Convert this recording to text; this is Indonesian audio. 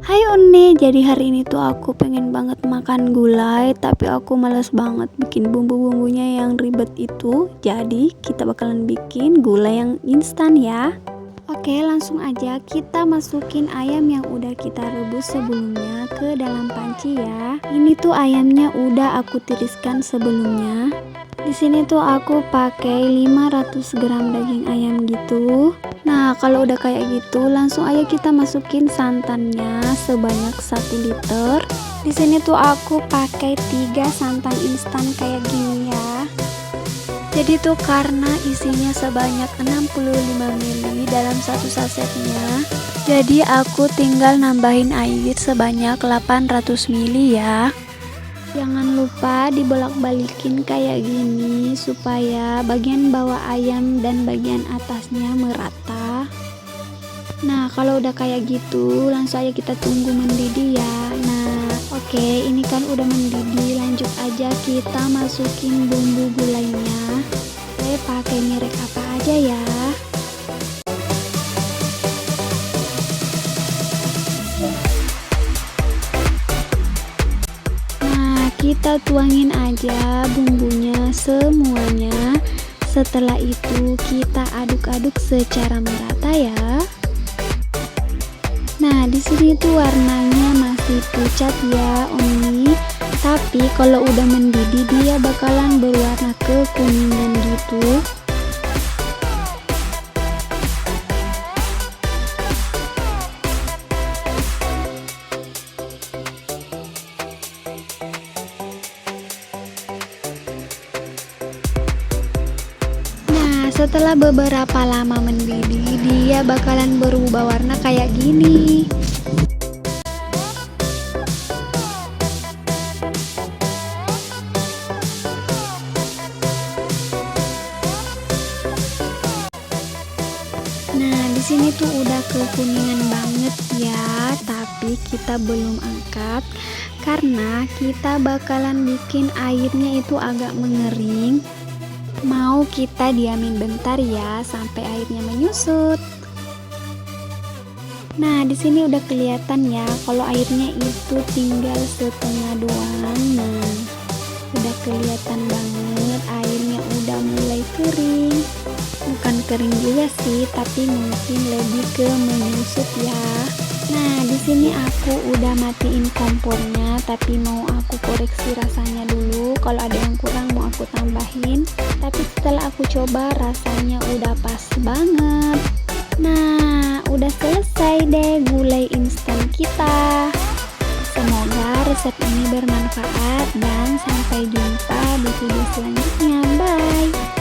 Hai Une, jadi hari ini tuh aku pengen banget makan gulai, tapi aku males banget bikin bumbu-bumbunya yang ribet itu. Jadi kita bakalan bikin gulai yang instan ya. Oke, langsung aja kita masukin ayam yang udah kita rebus sebelumnya ke dalam panci ya. Ini tuh ayamnya udah aku tiriskan sebelumnya. Di sini tuh aku pakai 500 gram daging ayam gitu. Nah, kalau udah kayak gitu, langsung aja kita masukin santannya sebanyak 1 liter. Di sini tuh aku pakai 3 santan instan kayak gini ya. Jadi tuh karena isinya sebanyak 65 ml dalam satu sasetnya, jadi aku tinggal nambahin air sebanyak 800 ml ya. Jangan lupa dibolak-balikin kayak gini supaya bagian bawah ayam dan bagian atasnya merata. Nah, kalau udah kayak gitu, langsung aja kita tunggu mendidih ya. Nah, oke, ini kan udah mendidih. Lanjut aja kita masukin bumbu gulainya. Saya pakai merek apa aja ya. Kita tuangin aja bumbunya semuanya. Setelah itu kita aduk-aduk secara merata ya. Nah, di sini tuh warnanya masih pucat ya Uni. Tapi kalau udah mendidih dia bakalan berwarna kekuningan gitu. Setelah beberapa lama mendidih, dia bakalan berubah warna kayak gini. Nah, di sini tuh udah kekuningan banget ya, tapi kita belum angkat karena kita bakalan bikin airnya itu agak mengering. Mau kita diamin bentar ya sampai airnya menyusut. Nah, di sini udah kelihatan ya kalau airnya itu tinggal setengah doang. Nah, udah kelihatan banget airnya udah mulai kering. Bukan kering juga sih, tapi mungkin lebih ke menyusut ya. Nah, di sini aku udah matiin kompornya, tapi mau aku koreksi rasanya dulu. Kalau ada yang kurang mau aku tambahin. Tapi setelah aku coba rasanya udah pas banget. Nah, udah selesai deh gulai instan kita. Semoga resep ini bermanfaat dan sampai jumpa di video selanjutnya. Bye.